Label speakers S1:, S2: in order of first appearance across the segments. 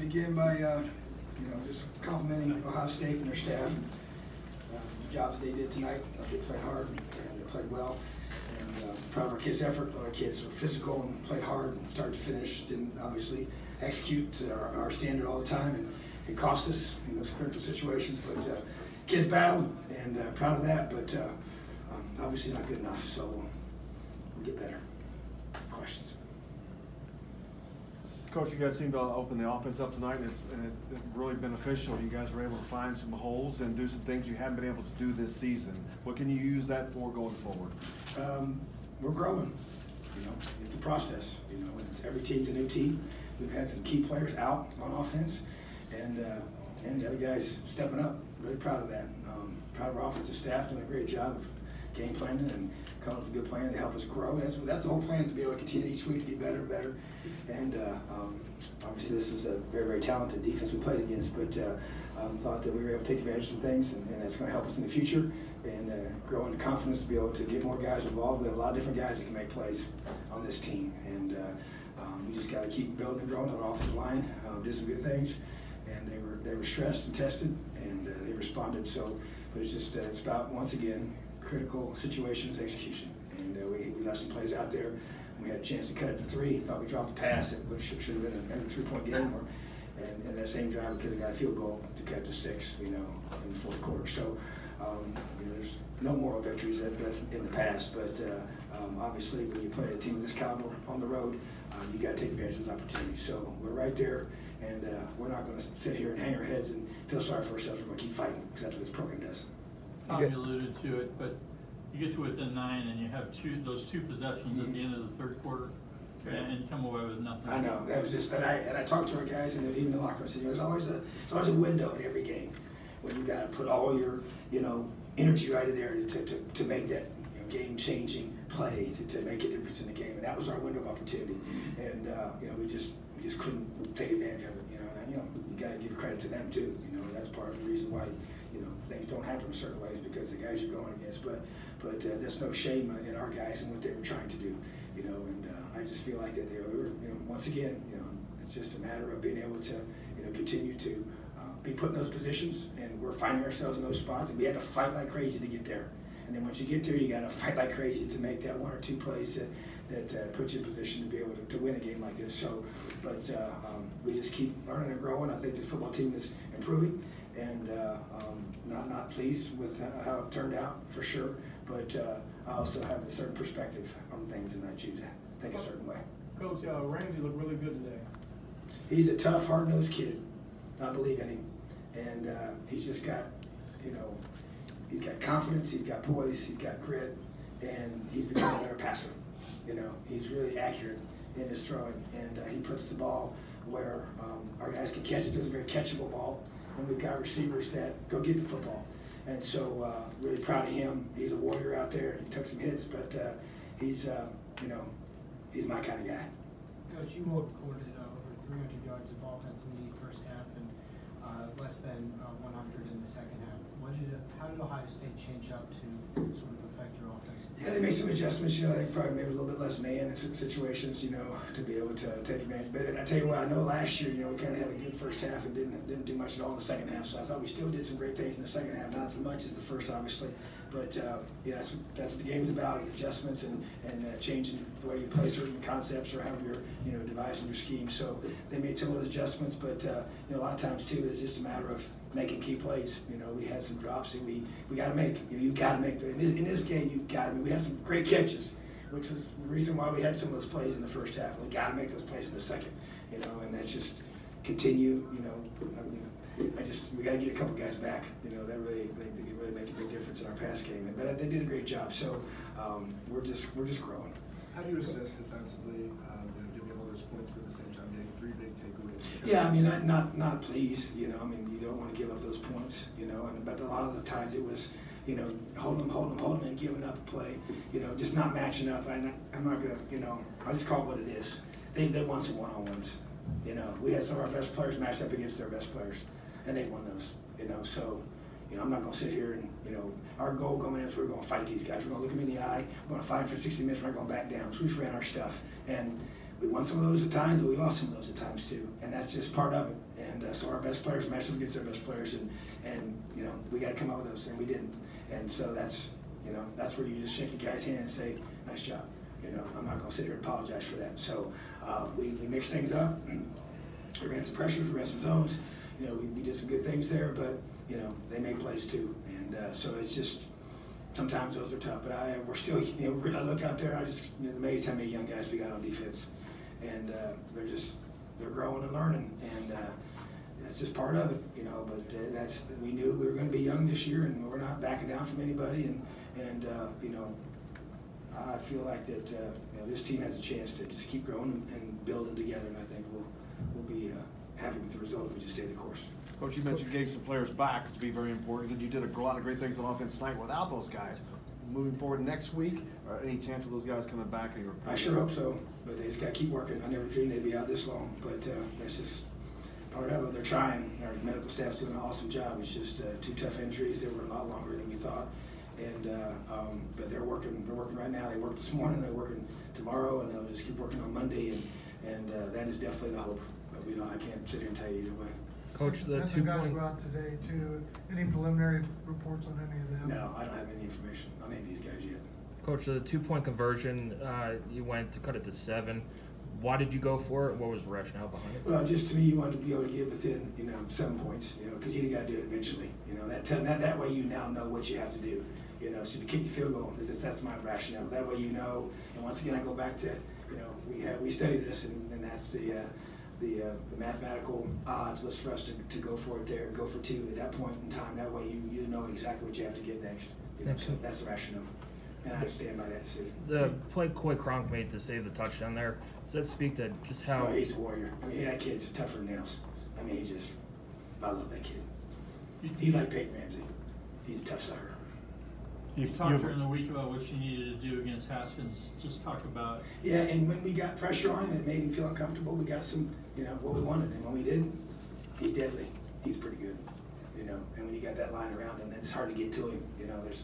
S1: begin by just complimenting Ohio State and their staff. The jobs they did tonight. They played hard and they played well. And proud of our kids' effort. Our kids were physical and played hard, start to finish. Didn't obviously execute to our standard all the time, and it cost us in those critical situations. But kids battled, and proud of that. But obviously not good enough. So we'll get better. Questions?
S2: Coach, you guys seem to open the offense up tonight, and it's really beneficial. You guys were able to find some holes and do some things you haven't been able to do this season. What can you use that for going forward?
S1: We're growing. It's a process. Every team's a new team. We've had some key players out on offense, and the other guys stepping up. Really proud of that. Proud of our offensive staff doing a great job of game planning and coming up with a good plan to help us grow. That's the whole plan, is to be able to continue each week to get better and better. And obviously this is a very, very talented defense we played against, but thought that we were able to take advantage of some things, and that's going to help us in the future and grow into confidence to be able to get more guys involved. We have a lot of different guys that can make plays on this team, and we just got to keep building and growing. Our offensive line did some good things, and they were stressed and tested, and they responded. So, but it's about, once again, critical situations, execution, and we left some plays out there. We had a chance to cut it to 3. Thought we dropped a pass, which should have been a 3-point game, and in that same drive we could have got a field goal to cut it to 6, in the fourth quarter. So, there's no moral victories. That's in the past, but obviously when you play a team of this caliber on the road, you got to take advantage of those opportunities. So we're right there, and we're not going to sit here and hang our heads and feel sorry for ourselves. We're going to keep fighting, because that's what this program does.
S3: Tom, you alluded to it, but you get to within 9 and you have those two possessions at the end of the third quarter, and you come away with nothing.
S1: I know. That was just, and I talked to our guys, and even the locker room said, there's always a window in every game when you got to put all your energy right in there to make that game changing play to make a difference in the game, and that was our window of opportunity, and we just couldn't take advantage of it. And you got to give credit to them too. That's part of the reason why things don't happen in certain ways, because the guys you're going against. But there's no shame in our guys and what they were trying to do. And I just feel like that we were, once again, it's just a matter of being able to, continue to be put in those positions, and we're finding ourselves in those spots, and we had to fight like crazy to get there. And then once you get there, you got to fight like crazy to make that 1 or 2 plays that put you in position to be able to win a game like this. So, but we just keep learning and growing. I think the football team is improving, and not pleased with how it turned out, for sure. But I also have a certain perspective on things, and I choose to think a certain way.
S4: Coach, Ramsey looked really good today.
S1: He's a tough, hard-nosed kid. I believe in him, and he's just got, he's got confidence, he's got poise, he's got grit, and he's become a better passer. He's really accurate in his throwing, and he puts the ball where our guys can catch it. It's a very catchable ball, and we've got receivers that go get the football. And so really proud of him. He's a warrior out there. He took some hits, but he's he's my kind of guy.
S5: Coach, you recorded over 300 yards of offense in the first half and less than 100 in the second half. How did Ohio State change up to sort of affect your offense?
S1: Yeah, they made some adjustments. They probably made a little bit less man in certain situations, to be able to take advantage. But I tell you what, I know last year, we kind of had a good first half and didn't do much at all in the second half. So I thought we still did some great things in the second half, not as much as the first, obviously. But that's what the game's about: adjustments and changing the way you play certain concepts or how you're devising your scheme. So they made some of those adjustments, but a lot of times too, it's just a matter of making key plays. We had some drops that we got to make. You got to make them in this game. You got to. We had some great catches, which was the reason why we had some of those plays in the first half. We got to make those plays in the second. And that's just continue. We got to get a couple guys back. That really they can really make a big difference in our pass game. But they did a great job. So we're just growing.
S6: How do you assess defensively? Giving all those points, but at the same time getting 3 big takeaways?
S1: Yeah, not pleased. You don't want to give up those points. But a lot of the times it was, holding them, and giving up a play. Just not matching up. I'm not gonna, I just call it what it is. They won some one-on-ones. We had some of our best players matched up against their best players, and they won those. So, I'm not going to sit here and, our goal coming in is we're going to fight these guys. We're going to look them in the eye. We're going to fight them for 60 minutes. We're not going back down. So we just ran our stuff. And we won some of those at times, but we lost some of those at times too. And that's just part of it. And so our best players matched up against their best players, and you know, we got to come up with those, and we didn't. And so that's, you know, that's where you just shake your guy's hand and say, nice job. You know, I'm not going to sit here and apologize for that. So we mixed things up. We ran some pressures, we ran some zones. You know, we did some good things there, but you know, they made plays too. And so it's just, sometimes those are tough. But we're still, you know, I look out there, I just, you know, amazed how many young guys we got on defense, and they're growing and learning, and that's just part of it, you know. But we knew we were going to be young this year, and we're not backing down from anybody, and you know, I feel like that you know, this team has a chance to just keep growing and building together, and I think we'll be happy with the result if we just stay the course.
S2: Coach, you mentioned getting some players back to be very important, and you did a lot of great things on offense tonight without those guys. Moving forward next week, any chance of those guys coming back?
S1: I sure hope so, but they just got to keep working. I never dreamed they'd be out this long, but that's just part of it. They're trying. Our medical staff's doing an awesome job. It's just 2 tough injuries. They were a lot longer than we thought, and but they're working. They're working right now. They worked this morning. They're working tomorrow, and they'll just keep working on Monday. And that is definitely the hope. But we don't. I can't sit here and tell you either way.
S7: Coach, the
S8: Had
S7: 2
S8: some guys
S7: point.
S8: go out today too. Any preliminary reports on any of them?
S1: No, I don't have any information on any of these guys yet.
S7: Coach, the 2-point conversion, you went to cut it to 7. Why did you go for it? What was the rationale behind it?
S1: Well, just to me, you wanted to be able to get within, you know, 7 points, you know, because you got to do it eventually. You know, that way you now know what you have to do. You know, so if you kick the field goal, that's my rationale. That way you know. And once again, I go back to, you know, we study this, and that's the mathematical odds was for us to go for it there, go for 2 at that point in time. That way you know exactly what you have to get next. You know, so that's the rationale, and I stand by that decision.
S7: The play Coy Cronk made to save the touchdown there, does that speak to just how?
S1: Oh, he's a warrior. I mean, that kid's tougher than nails. I mean, I love that kid. He's like Peyton Ramsey. He's a tough sucker.
S3: You talked during the week about what you needed to do against Haskins. Just talk about.
S1: Yeah, and when we got pressure on him and it made him feel uncomfortable, we got some, you know, what we wanted. And when we didn't, he's deadly. He's pretty good, you know. And when you got that line around him, it's hard to get to him. You know, there's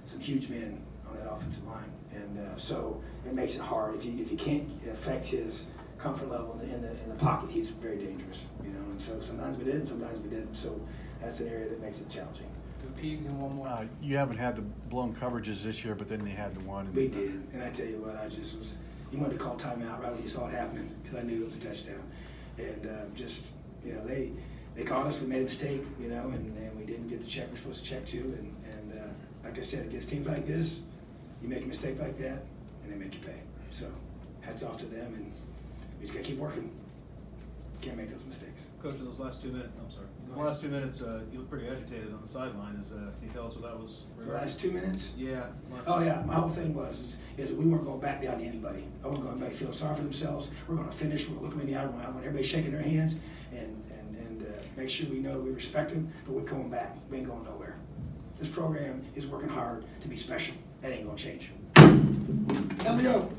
S1: some huge men on that offensive line, and so it makes it hard. If you can't affect his comfort level in the pocket, he's very dangerous. You know, and so sometimes we did, sometimes we didn't. So that's an area that makes it challenging.
S5: 2 pigs and 1 more.
S9: You haven't had the blown coverages this year, but then you had the one.
S1: We did, and I tell you what, you wanted to call timeout right when you saw it happening, because I knew it was a touchdown. And just, you know, they caught us, we made a mistake, you know, and we didn't get the check we're supposed to check to. And like I said, against teams like this, you make a mistake like that, and they make you pay. So hats off to them, and we just got to keep working. Can't make those mistakes.
S4: Coach, in those last 2 minutes, the last 2 minutes, you look pretty agitated on the sideline. Can you tell us what that was?
S1: The last 2 minutes?
S4: Yeah.
S1: Oh yeah, my whole thing was we weren't going to back down to anybody. I wasn't going to make feel sorry for themselves. We're going to finish. We're going to look them in the eye. I want everybody shaking their hands and make sure we know we respect them, but we're coming back. We ain't going nowhere. This program is working hard to be special. That ain't going to change. LEO.